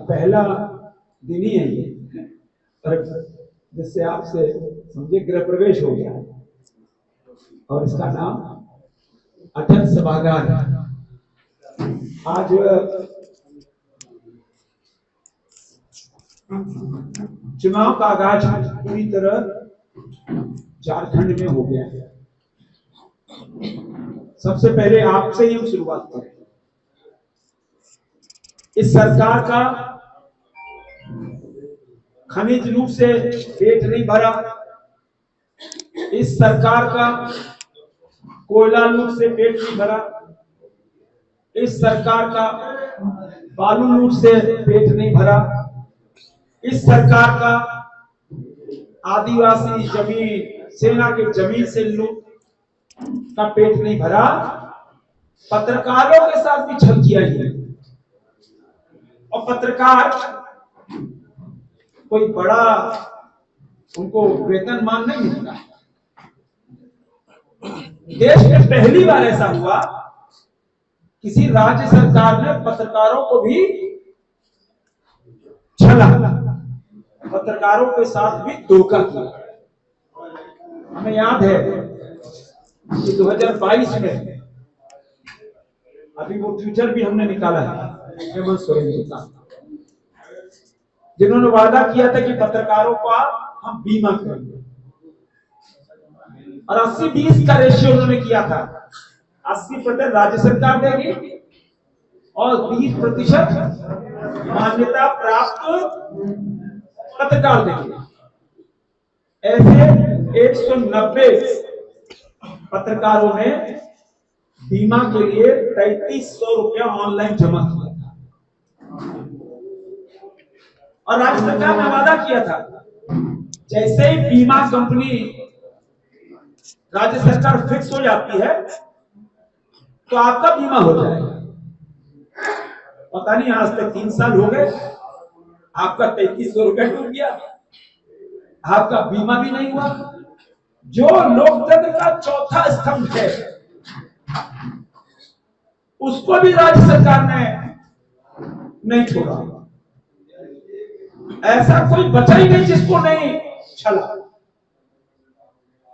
पहला दिन ही है ये, पर जिससे आपसे समझे गृह प्रवेश हो गया और इसका नाम अटल सभागार है। आज चुनाव का आगाज पूरी तरह झारखंड में हो गया है। सबसे पहले आपसे ही हम शुरुआत करें। इस सरकार का खनिज रूप से पेट नहीं भरा, इस सरकार का कोयला लूट से पेट नहीं भरा, इस सरकार का बालू लूट से पेट नहीं भरा, इस सरकार का आदिवासी जमीन, सेना के जमीन से लूट का पेट नहीं भरा, पत्रकारों के साथ भी छल किया है। और पत्रकार कोई बड़ा उनको वेतनमान नहीं मिलता। देश में पहली बार ऐसा हुआ किसी राज्य सरकार ने पत्रकारों को भी छला, पत्रकारों के साथ भी धोखा किया। हमें याद है कि 2022 में अभी वो ट्विटर भी हमने निकाला है, हेमंत सोरेन का, जिन्होंने वादा किया था कि पत्रकारों का हम बीमा करेंगे और 80-20 का रेशियो उन्होंने किया था। 80% राज्य सरकार देगी और 20% मान्यता प्राप्त पत्रकार देंगे। ऐसे 190 पत्रकारों ने बीमा के लिए 3300 रुपया ऑनलाइन जमा किया था और राज्य सरकार ने वादा किया था जैसे ही बीमा कंपनी राज्य सरकार फिक्स हो जाती है तो आपका बीमा हो जाएगा। पता नहीं आज तक 3 साल हो गए, आपका 3300 रुपया डूब गया, आपका बीमा भी नहीं हुआ। जो लोकतंत्र का चौथा स्तंभ है उसको भी राज्य सरकार ने नहीं छोड़ा। ऐसा कोई बचा ही नहीं जिसको नहीं छला,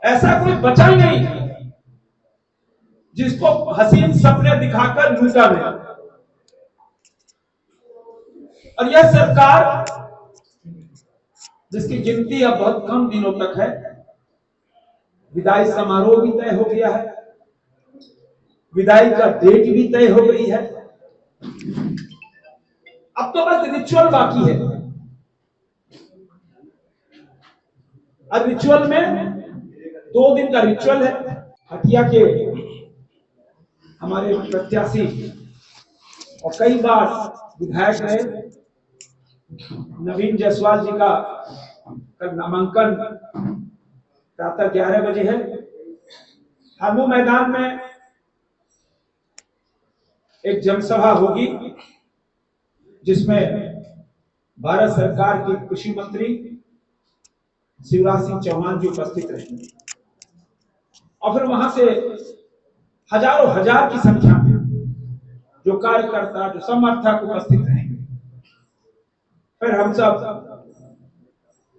ऐसा कोई बचा ही नहीं जिसको हसीन सपने दिखाकर लूटा गया। और यह सरकार जिसकी गिनती अब बहुत कम दिनों तक है, विदाई समारोह भी तय हो गया है, विदाई का डेट भी तय हो गई है, अब तो बस रिचुअल बाकी है। और रिचुअल में 2 दिन का रिचुअल है। हटिया के हमारे प्रत्याशी और कई बार विधायक रहे नवीन जायसवाल जी का नामांकन प्रातः 11 बजे है। हामू मैदान में एक जनसभा होगी जिसमें भारत सरकार के कृषि मंत्री शिवराज सिंह चौहान जी उपस्थित रहेंगे और फिर वहां से हजारों हजार की संख्या में जो कार्यकर्ता, जो समर्थक उपस्थित रहेंगे। फिर हम सब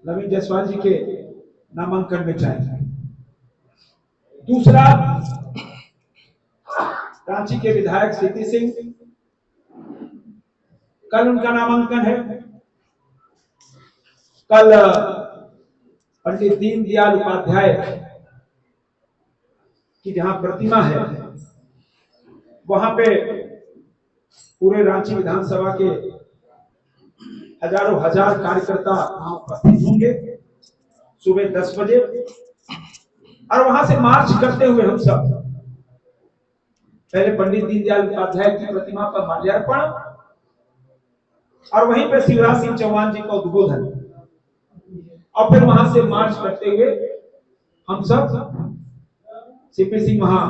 नवीन जायसवाल जी के नामांकन में जाएंगे। दूसरा, रांची के विधायक सीपी सिंह, कल उनका नामांकन है। कल पंडित दीनदयाल उपाध्याय की जहां प्रतिमा है वहां पे पूरे रांची विधानसभा के हजारों हजार कार्यकर्ता वहां उपस्थित होंगे सुबह 10 बजे और वहां से मार्च करते हुए हम सब पहले पंडित दीनदयाल उपाध्याय की प्रतिमा पर माल्यार्पण और वहीं पे शिवराज सिंह चौहान जी का उद्बोधन और फिर वहां से मार्च करते हुए हम सब सीपी सिंह वहां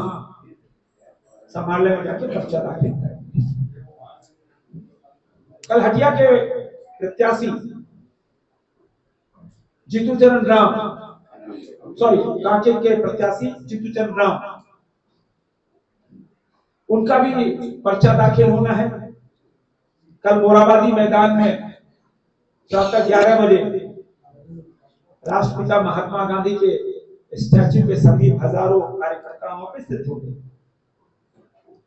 समालय में जाकर पर्चा दाखिल करेंगे। कल हटिया के प्रत्याशी जीतू चरण राम, कांकेर के प्रत्याशी जीतू चरण राम, उनका भी पर्चा दाखिल होना है। कल मोराबादी मैदान में प्रातः 11 बजे राष्ट्रपिता महात्मा गांधी के स्टैच्यू के समीप हजारों कार्यकर्ता वहां पे स्थित होंगे।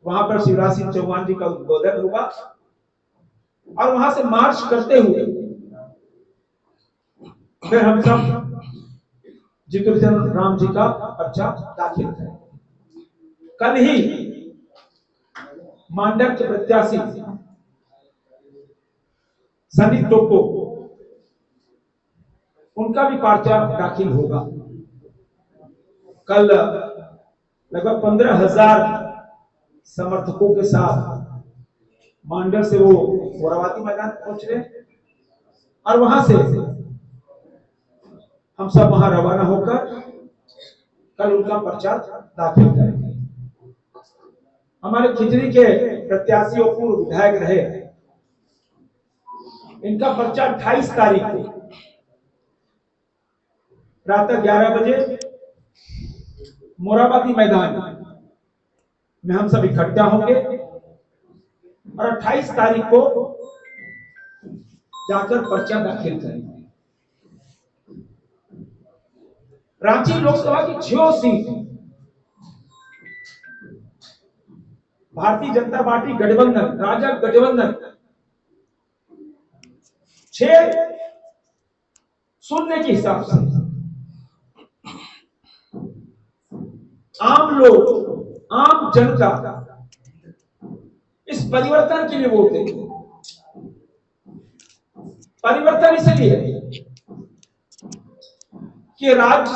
वहां पर शिवराज सिंह चौहान जी का उद्बोधन होगा और वहां से मार्च करते हुए फिर हम सब जितेंद्र राम जी का पर्चा दाखिल करेंगे। कल ही मांडर के प्रत्याशी सनी टोप्पो उनका भी पर्चा दाखिल होगा। कल लगभग 15,000 समर्थकों के साथ मांडर से वो मोराबादी मैदान पहुंच रहे और वहां से हम सब वहां रवाना होकर कल उनका पर्चा दाखिल करेंगे। हमारे खिचड़ी के प्रत्याशी और पूर्व विधायक रहे, इनका पर्चा 28 तारीख को प्रातः 11 बजे मोराबादी मैदान में हम सब इकट्ठा होंगे और 28 तारीख को जाकर पर्चा दाखिल करेंगे। रांची लोकसभा की 6 सीट भारतीय जनता पार्टी गठबंधन, राजग गठबंधन 6-0 के हिसाब से आम लोग, आम जनता इस परिवर्तन के लिए वोट देंगे। परिवर्तन इसलिए कि राज्य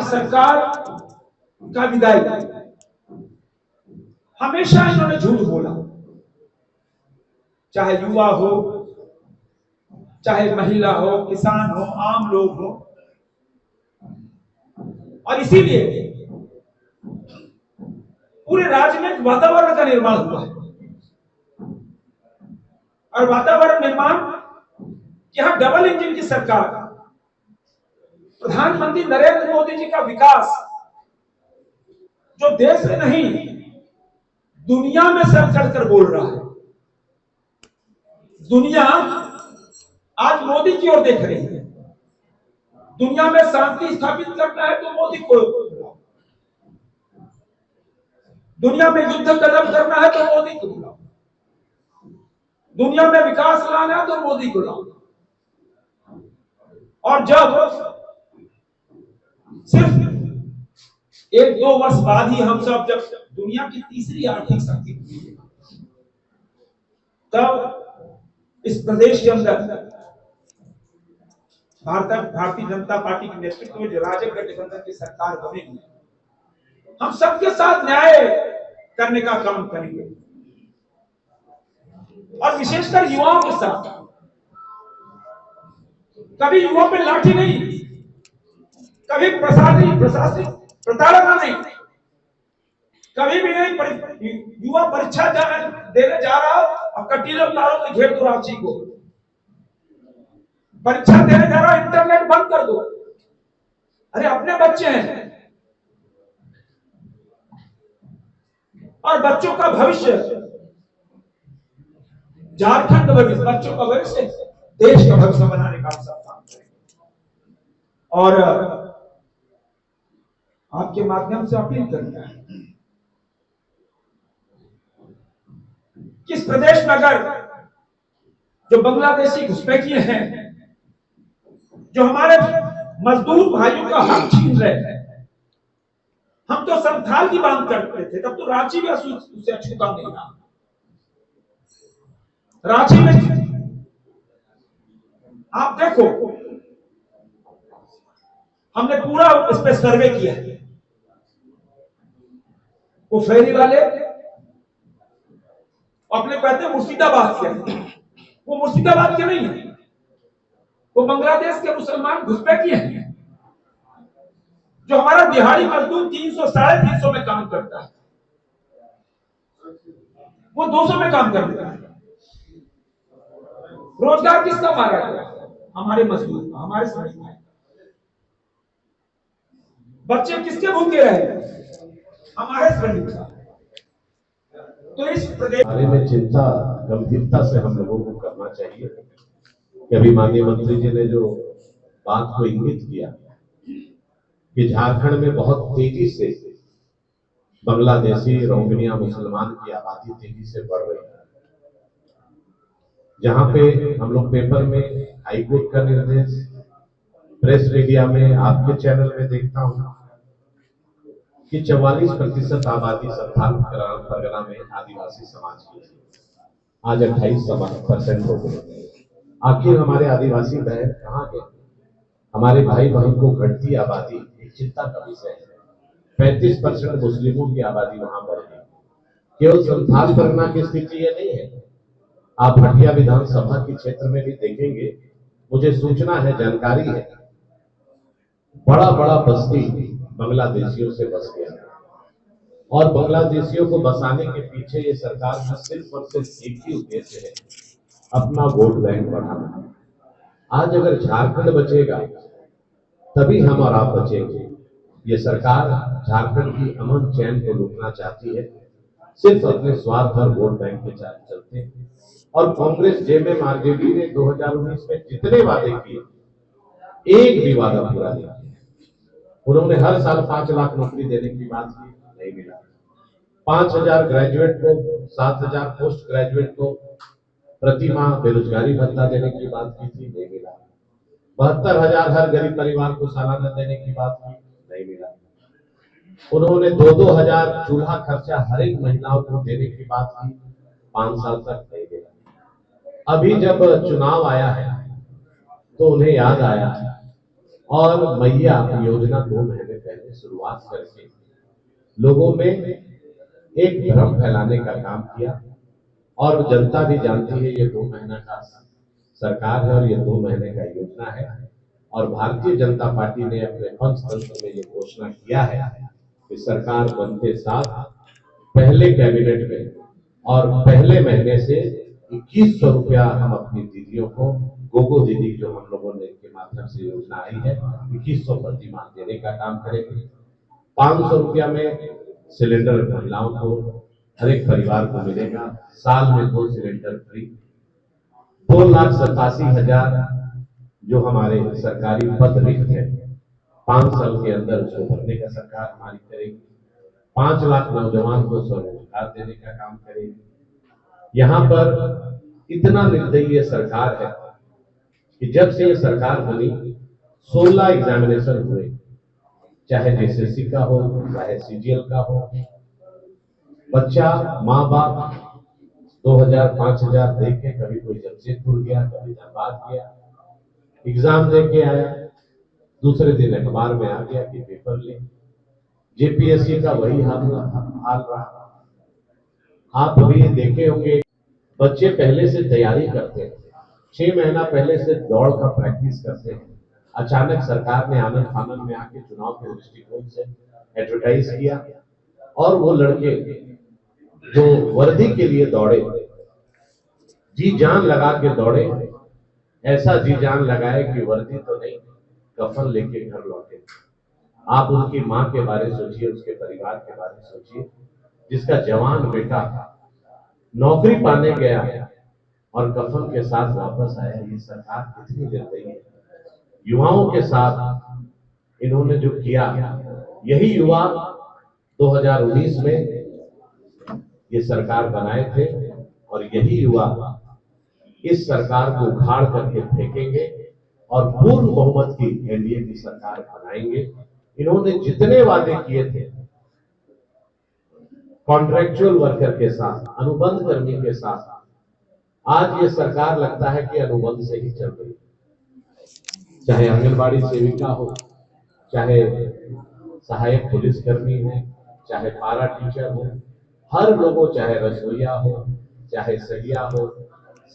सरकार का विदाई, हमेशा इन्होंने झूठ बोला, चाहे युवा हो, चाहे महिला हो, किसान हो, आम लोग हो। और इसीलिए पूरे राज्य में एक वातावरण का निर्माण हुआ है और वातावरण निर्माण यहां डबल इंजन की सरकार, प्रधानमंत्री नरेंद्र मोदी जी का विकास जो देश में नहीं दुनिया में सर चढ़कर बोल रहा है। दुनिया आज मोदी की ओर देख रही है। दुनिया में शांति स्थापित करना है तो मोदी को, दुनिया में युद्ध कदम करना है तो मोदी को बुलाओ, दुनिया में विकास लाना है तो मोदी को लाओ। और जब सिर्फ 1-2 वर्ष बाद ही हम सब जब दुनिया की तीसरी आर्थिक शक्ति हुई, तब इस प्रदेश के अंदर भारतीय जनता पार्टी के नेतृत्व में जो राजग गठबंधन की सरकार बनेगी, हम सबके साथ न्याय करने का काम करेंगे और विशेषकर युवाओं के साथ। कभी युवाओं पे लाठी नहीं, कभी प्रशासनिक प्रताड़ना नहीं, कभी भी नहीं। युवा परीक्षा देने जा रहा और कटीले तारों से घेर दो रांची को, परीक्षा देने जा रहा इंटरनेट बंद कर दो। अरे अपने बच्चे हैं और बच्चों का भविष्य, झारखंड का भविष्य, बच्चों का भविष्य, देश का भविष्य बनाने का हम सब काम करेंगे। और आपके माध्यम से अपील करना है कि इस प्रदेश में अगर जो बांग्लादेशी घुसपैठिए हैं, जो हमारे मजदूर भाइयों का हक छीन रहे हैं, हम तो संथाल की बात करते थे, तब तो रांची में उससे अछूता नहीं था। रांची में आप देखो, हमने पूरा इस पे सर्वे किया है। वो फेरी वाले अपने कहते हैं मुर्शिदाबाद के, वो मुर्शिदाबाद के नहीं है, वो बांग्लादेश के मुसलमान घुसपैठिए हैं। जो हमारा दिहाड़ी मजदूर 300-350 में काम करता है, वो 200 में काम कर देता है। रोजगार किसका मारा गया? हमारे मजदूर का, हमारे श्रमिक भाई। बच्चे किसके भूखे रहे? हमारे श्रमिक का। तो इस प्रदेश बारे में चिंता गंभीरता से हम लोगों को करना चाहिए कि अभी माननीय मंत्री जी ने जो बात को इंगित किया कि झारखंड में बहुत तेजी से बांग्लादेशी रोहिंग्या मुसलमान की आबादी तेजी से बढ़ रही है। जहां पे हम लोग पेपर में हाईकोर्ट का निर्देश, प्रेस मीडिया में, आपके चैनल में देखता हूं कि 44% आबादी संथाल परगना में आदिवासी समाज की थी, आज 28% हो गए। आखिर हमारे आदिवासी बहन कहां गए? हमारे भाई बहन को घटती आबादी एक चिंता का विषय है। 35% मुस्लिमों की आबादी वहां बढ़ गई। केवल संथाल परगना की स्थिति ये नहीं है, आप हटिया विधानसभा के क्षेत्र में भी देखेंगे, मुझे सूचना है, जानकारी है, बड़ा बड़ा बस्ती बांग्लादेशियों से बस गया और बांग्लादेशियों को बसाने के पीछे ये सरकार का सिर्फ और सिर्फ एक ही उद्देश्य है, अपना वोट बैंक बढ़ाना। आज अगर झारखंड बचेगा तभी हम और आप बचेंगे। ये सरकार झारखंड की अमन चैन को लूटना चाहती है, सिर्फ अपने स्वार्थ और वोट बैंक के चलते। और कांग्रेस जेएमएम आरजेडी ने 2019 में जितने वादे किए, एक भी वादा पूरा नहीं किया। उन्होंने हर साल 5 लाख नौकरी देने की बात की, नहीं मिला। 5000 ग्रेजुएट को, 7000 पोस्ट ग्रेजुएट को प्रति माह बेरोजगारी भत्ता देने की बात की थी, नहीं मिला। 72,000 हर गरीब परिवार को सालाना देने की बात की, नहीं मिला। उन्होंने 2-2 हजार चूल्हा खर्चा हर एक महिलाओं को देने की बात की, 5 साल तक नहीं मिला। अभी जब चुनाव आया है तो उन्हें याद आया और मैया योजना 2 महीने पहले शुरुआत करके लोगों में एक भ्रम फैलाने का काम किया। और जनता भी जानती है ये 2 महीना का सरकार है और ये 2 महीने का योजना है। और भारतीय जनता पार्टी ने अपने पंचतंत्र में ये घोषणा किया है कि सरकार बनते साथ पहले कैबिनेट में और पहले महीने से 2100 रुपया हम अपनी दीदियों को, गोगो दीदी जो हम लोगों ने के माध्यम से योजना आई है, 2100 प्रति माह देने का काम करेंगे। 500 रुपया में सिलेंडर महिलाओं को हर एक परिवार को मिलेगा, साल में 2 सिलेंडर फ्री। 2,87,000 जो हमारे सरकारी पद रिक्त है, 5 साल के अंदर उसको भरने का सरकार हमारी करेगी। 5 लाख नौजवान को स्वरोजगार देने का काम करेगी। यहां पर इतना निर्दयी सरकार है कि जब से ये सरकार बनी 16 एग्जामिनेशन हुए, चाहे जेएसएससी का हो, चाहे सीजीएल का हो। बच्चा, माँ बाप 2000-5000 दे के कभी कोई जमशेदपुर गया, कभी धनबाद गया, एग्जाम दे के आया, दूसरे दिन अखबार में आ गया कि पेपर ले। जेपीएससी का वही हाल रहा। आप भी देखे होंगे, बच्चे पहले से तैयारी करते हैं, 6 महीना पहले से दौड़ का प्रैक्टिस करते हैं। अचानक सरकार ने आनंद फानन में आके चुनाव के दृष्टिकोण से एडवर्टाइज किया और वो लड़के जो वर्दी के लिए दौड़े, जी जान लगा के दौड़े, ऐसा जी जान लगाए कि वर्दी तो नहीं, कफन लेके घर लौटे। आप उनकी मां के बारे सोचिए, उसके परिवार के बारे सोचिए, जिसका जवान बेटा नौकरी पाने गया और कफन के साथ वापस आया। ये सरकार कितनी निर्दयी है। युवाओं के साथ इन्होंने जो किया, यही युवा 2019 में ये सरकार बनाए थे और यही युवा इस सरकार को उखाड़ करके फेंकेंगे और पूर्ण बहुमत की एनडीए की सरकार बनाएंगे। इन्होंने जितने वादे किए थे कॉन्ट्रैक्चुअल वर्कर के साथ, अनुबंध कर्मी के साथ, आज ये सरकार लगता है कि अनुबंध से ही चल रही है। चाहे आंगनबाड़ी सेविका हो, चाहे सहायक पुलिसकर्मी हो, चाहे पारा टीचर हो, हर लोगों, चाहे रसोईया हो, चाहे सहिया हो,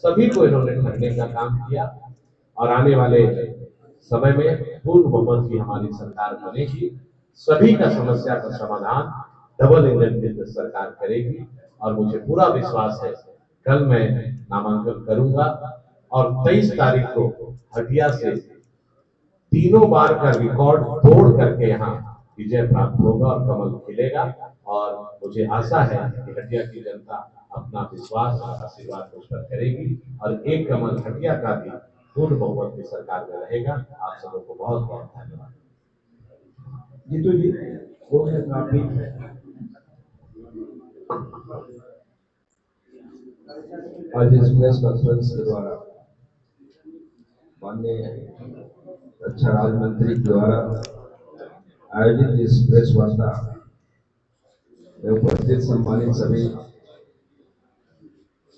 सभी को इन्होंने ठगने का काम किया। और आने वाले समय में पूर्ण बहुमत की हमारी सरकार बनेगी। सभी का समस्या का समाधान डबल इंजन की सरकार करेगी और मुझे पूरा विश्वास है कल मैं नामांकन करूंगा और 23 तारीख को हटिया से 3 बार का रिकॉर्ड तोड़ करके यहाँ विजय प्राप्त होगा और कमल खिलेगा। और मुझे आशा है कि हटिया की जनता अपना विश्वास और आशीर्वाद मुझ पर करेगी और एक कमल हटिया का भी पूर्ण बहुमत की सरकार में रहेगा। आप सबों को बहुत बहुत धन्यवाद। जीतू जी, वो है काफी आज इस प्रेस कॉन्फ्रेंस के द्वारा माननीय रक्षा राज्य मंत्री द्वारा आयोजित इस प्रेस वार्ता में उपस्थित सम्मानित सभी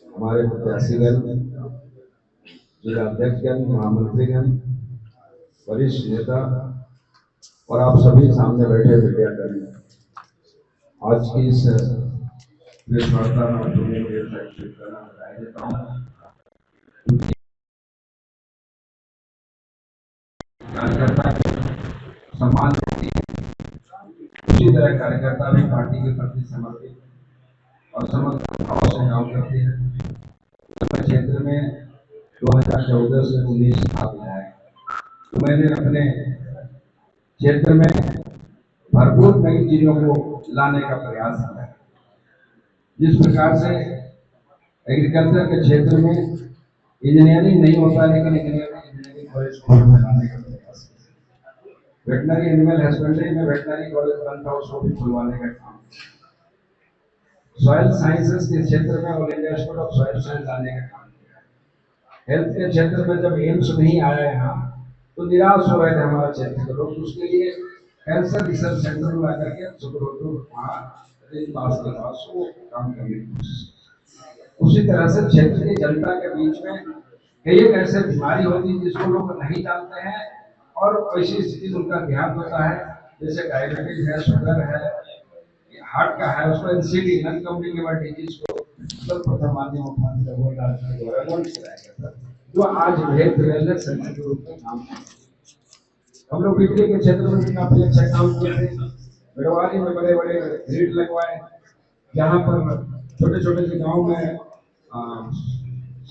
हमारे प्रत्याशीगण, जिला अध्यक्षगण, महामंत्रीगण, वरिष्ठ नेता और आप सभी सामने बैठे मीडिया कर्मी, आज की इस प्रेस वार्ता में तुम्हें करना बताया देता हूँ। कार्यकर्ता सम्मान देती है, उसी तरह कार्यकर्ता भी पार्टी के प्रति समर्पित और समर्पित भाव से काम करते हैं। क्षेत्र में 2014 से 19 स्थापित है, तो मैंने अपने क्षेत्र में भरपूर नई चीजों को लाने का प्रयास किया। जिस प्रकार से एग्रीकल्चर के क्षेत्र में इंजीनियरिंग नहीं होता, लेकिन इंजीनियरिंग कॉलेज को लाने का प्रयास किया। वेटनरी एनिमल हस्बेंड्री में वेटनरी कॉलेज बनता है, उसको भी खुलवाने का काम। सॉइल साइंसेस के क्षेत्र में all India institute of soil science लाने का काम किया। हेल्थ के क्षेत्र में जब एम्स नहीं आया यहाँ तो निराश हो रहे थे हमारे क्षेत्र के लोग, उसके लिए कैंसर रिसर्च सेंटर ला करके सुब्रतो वहाँ पास के पास वो काम करने की कोशिश। उसी तरह से क्षेत्र की जनता के बीच में कई एक ऐसे बीमारी होती है जिसको लोग नहीं जानते हैं और वैसी स्थिति में उनका ध्यान होता है, जैसे डायबिटीज है, शुगर है, हार्ट का है, उसको एनसीडी नॉन कम्युनिकेबल डिजीज को सर्वप्रथम माध्यम जो आज हेल्थ वेलनेस सेंटर के रूप में काम है। हम लोग बिजली के क्षेत्र में काफी अच्छा काम किए थे। बेड़वारी में बड़े बड़े ग्रिड लगवाए, जहाँ पर छोटे छोटे से गाँव में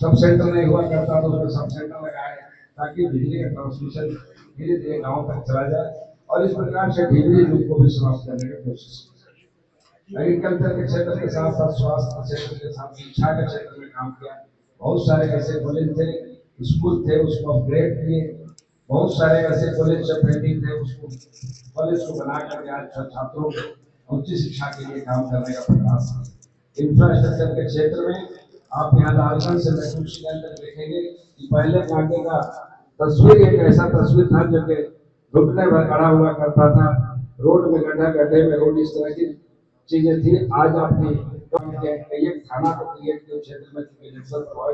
सब सेंटर नहीं हुआ करता तो उसमें सब सेंटर लगाए ताकि बिजली का ट्रांसमिशन धीरे धीरे गाँव तक चला जाए और इस प्रकार से बिजली लूप को भी समाप्त करने की कोशिश की। एग्रीकल्चर के क्षेत्र के साथ साथ स्वास्थ्य क्षेत्र के साथ शिक्षा के क्षेत्र में काम किया। बहुत सारे ऐसे कॉलेज थे, स्कूल थे, उसको अपग्रेड किए। बहुत सारे ऐसे कॉलेज से पेंडिंग थे, उसको कॉलेज को बना करके आज छात्रों को उच्च शिक्षा के लिए काम करने का प्रयास है। इंफ्रास्ट्रक्चर के क्षेत्र में आप यहाँ लालगंज से लखनऊ तक देखेंगे कि पहले आगे का तस्वीर एक ऐसा तस्वीर था जो कि घुटने पर खड़ा हुआ करता था, रोड में गड्ढे में रोड, इस तरह की चीजें थी। आज आपकी थाना को क्रिएट किया क्षेत्र में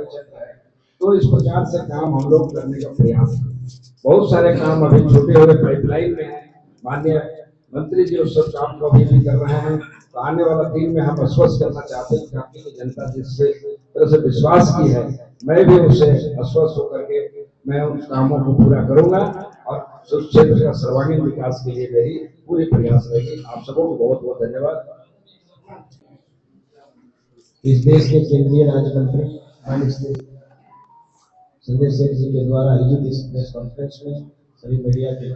क्षेत्र है, तो इस प्रकार से काम हम लोग करने का प्रयास है। बहुत सारे काम अभी छोटे छोटे पाइपलाइन में है। माननीय मंत्री जी उस सब काम को अभी भी कर रहे हैं, तो आने वाला दिन में हम आश्वस्त करना चाहते हैं कि आपकी जनता जिससे तरह से विश्वास की है, मैं भी उससे आश्वस्त होकर के मैं उन कामों को पूरा करूंगा और उस क्षेत्र का सर्वांगीण विकास के लिए मेरी पूरी प्रयास रहेगी। आप सबों को बहुत बहुत धन्यवाद। इस देश के केंद्रीय राज्य मंत्री माननीय संजय सेठ जी के द्वारा आयोजित इस प्रेस कॉन्फ्रेंस में सभी मीडिया के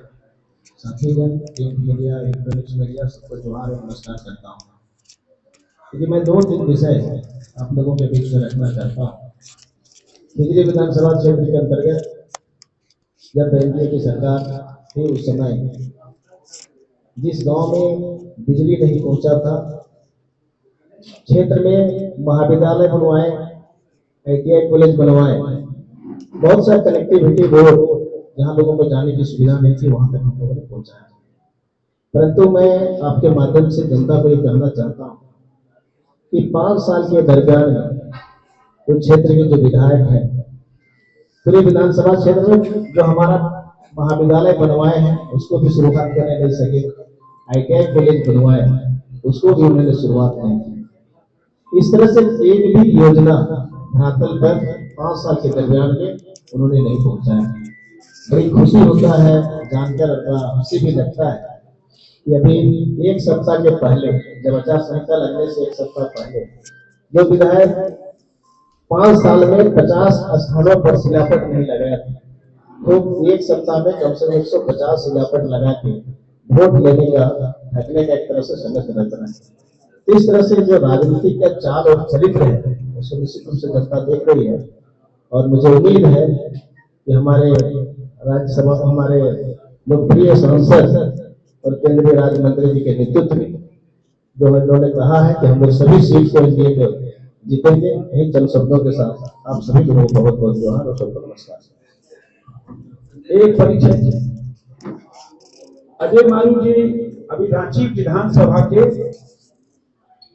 साथीगण, प्रिंट मीडिया, इलेक्ट्रॉनिक्स मीडिया, सबको जोहार और नमस्कार करता हूँ। क्योंकि मैं 2-3 विषय आप लोगों के बीच में रखना चाहता हूँ। खिजरी विधानसभा क्षेत्र के अंतर्गत जब एनडीए की सरकार थी उस समय जिस गांव में बिजली नहीं पहुंचा था, क्षेत्र में महाविद्यालय बनवाए, ITI कॉलेज बनवाए, बहुत सारे कनेक्टिविटी बोर्ड जहां लोगों को जाने की सुविधा नहीं थी वहां तक हम लोगों ने पहुंचाया। परंतु मैं आपके माध्यम से जनता को ये कहना चाहता हूं कि 5 साल के दरमियान तो क्षेत्र के जो विधायक हैं पूरे विधानसभा क्षेत्र में जो हमारा महाविद्यालय बनवाए हैं उसको भी शुरुआत करने नहीं सके, ITI कॉलेज बनवाए उसको भी उन्होंने शुरुआत नहीं की। इस तरह से एक भी योजना धरातल पर 5 साल के दरमियान में उन्होंने नहीं पहुंचाया। बड़ी खुशी होता है जानकर, खुशी भी लगता है कि अभी 1 सप्ताह के पहले जब आचार संहिता लगने से 1 सप्ताह पहले जो विधायक 5 साल में 50 स्थानों पर शिलापट नहीं लगाया था, तो 1 सप्ताह में कम से कम 150 शिलापट लगा के वोट लेने का हटने का एक तरह से संगठन रचना है। इस तरह से जो राजनीति का चाल और चरित्र है उसे निश्चित रूप से जनता देख रही है और मुझे उम्मीद है कि हमारे राज्यसभा हमारे लोकप्रिय सांसद और केंद्रीय राज्य मंत्री जी के नेतृत्व में जो उन्होंने कहा है कि हम लोग सभी सीट को एनडीए जीतेंगे, यही चंद शब्दों के साथ आप सभी लोगों को बहुत बहुत जोहार और सबको नमस्कार। एक परिचय, अजय मारू जी अभी रांची विधानसभा के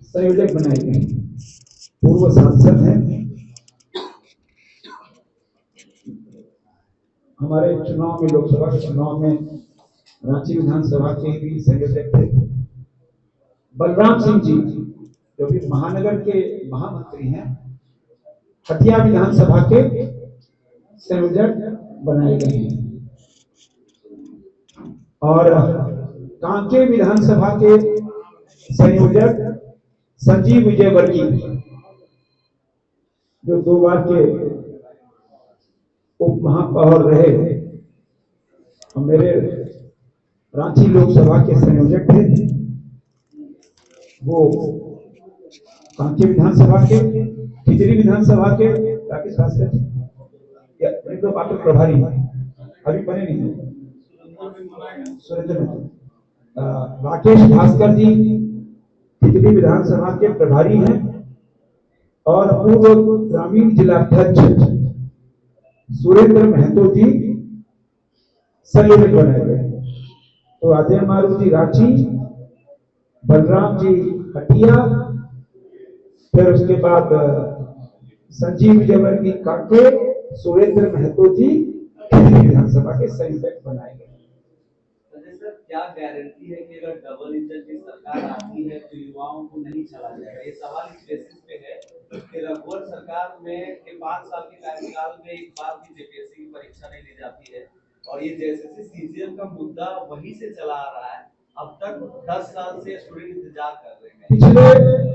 संयोजक बनाए गए, पूर्व सांसद हैं, हमारे चुनाव में लोकसभा के चुनाव में रांची विधानसभा के भी संयोजक थे। बलराम सिंह जी जो भी महानगर के महामंत्री हैं, हटिया विधानसभा के संयोजक बनाए गए हैं और कांके विधानसभा के संयोजक संजीव विजयवर्गीय जो 2 बार के उप महापौर रहे और मेरे रांची लोकसभा के संयोजक थे, वो कांके विधानसभा के, खिजरी विधानसभा के राकेश भास्कर जी तो पात्र प्रभारी अभी बने नहीं, सुरेंद्र राकेश भास्कर जी खिजरी विधानसभा के प्रभारी हैं और पूर्व ग्रामीण जिलाध्यक्ष सुरेंद्र महतो जी संयोजक बनाए गए। तो अजय मारू जी रांची, बलराम जी हटिया, फिर उसके बाद संजीव विजयवर्गीय कांके, सुरेंद्र महतो जी विधानसभा के संयोजक बनाए गए। सर क्या गारंटी है कि अगर डबल इंजन की सरकार आती है तो युवाओं को नहीं चला जाएगा? ये सवाल इस बेसिस पे है कि रघुवर सरकार में के 5 साल के कार्यकाल में एक बार भी जेपीएससी की परीक्षा नहीं ली जाती है और ये जैसे सीजीएम का मुद्दा वहीं से चला आ रहा है। अब तक 10 साल से स्टूडेंट इंतजार कर रहे हैं। पिछले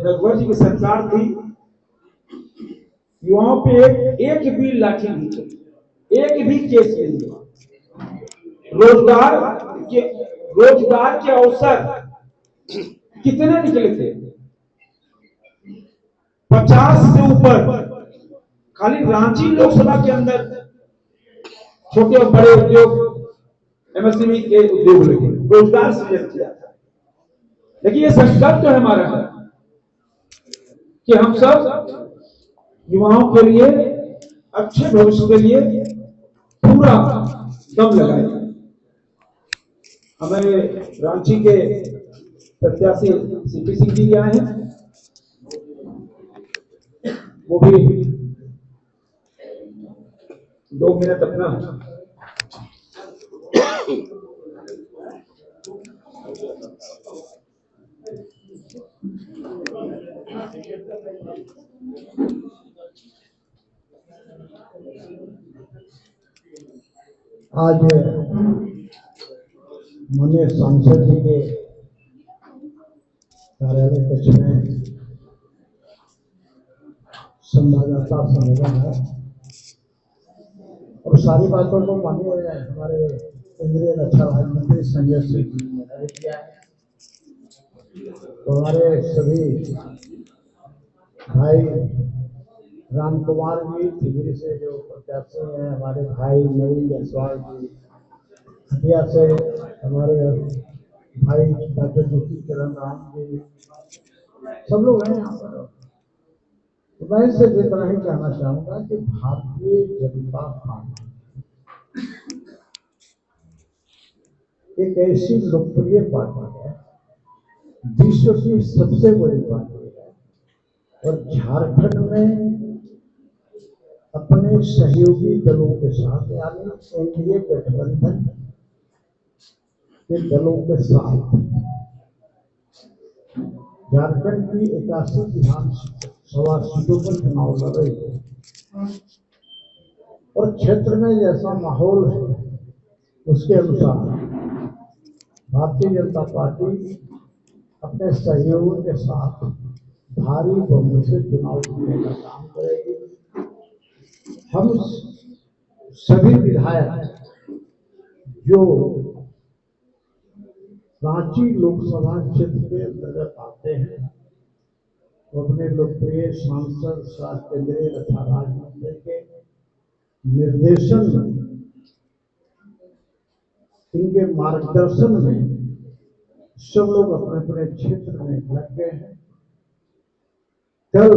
रघुवर जी की सरकार थी, युवाओं पे एक भी लाठी नहीं चली, एक भी केस नहीं हुआ। रोजगार के अवसर कितने निकले थे? 50 से ऊपर खाली रांची लोकसभा के अंदर छोटे और बड़े उद्योग, एमएसएमई के उद्योग लगे, रोजगार सृजन किया था। लेकिन ये संकल्प तो हमारा है कि हम सब युवाओं के लिए, अच्छे भविष्य के लिए पूरा दम लगाएंगे। हमारे रांची के प्रत्याशी सीपी सिंह जी आए हैं, वो भी 2 मिनट अपना आज माननीय सांसद जी के कार्यालय कक्ष में संवाददाता सम्मेलन है और सारी बातों को माननीय हमारे केंद्रीय रक्षा राज्य मंत्री संजय सिंह जी ने निर्धारित किया है। तो हमारे सभी भाई राम कुमार जी खिजरी से जो प्रत्याशी हैं, हमारे भाई नवीन जायसवाल जी हटिया से, हमारे भाई डॉक्टर ज्योति किरण राम जी, सब लोग हैं यहाँ पर। तो मैं इससे इतना ही कहना चाहूंगा कि भारतीय जनता पार्टी एक ऐसी लोकप्रिय पार्टी है, विश्व की सबसे बड़ी पार्टी है और झारखंड में अपने सहयोगी दलों के साथ यानी एनडीए गठबंधन के दलों के साथ झारखंड की 81 विधानसभा सीटों पर चुनाव लड़ रही है और क्षेत्र में जैसा माहौल है उसके अनुसार भारतीय जनता पार्टी अपने सहयोगियों के साथ भारी बहुमत से चुनाव जीतने का काम करेगी। हम सभी विधायक जो रांची लोकसभा क्षेत्र के अंतर्गत आते हैं। वो अपने लोकप्रिय सांसद सह केंद्रीय तथा राज्य मंत्री के निर्देशन में, इनके मार्गदर्शन में सब लोग अपने अपने क्षेत्र में लग गए हैं। कल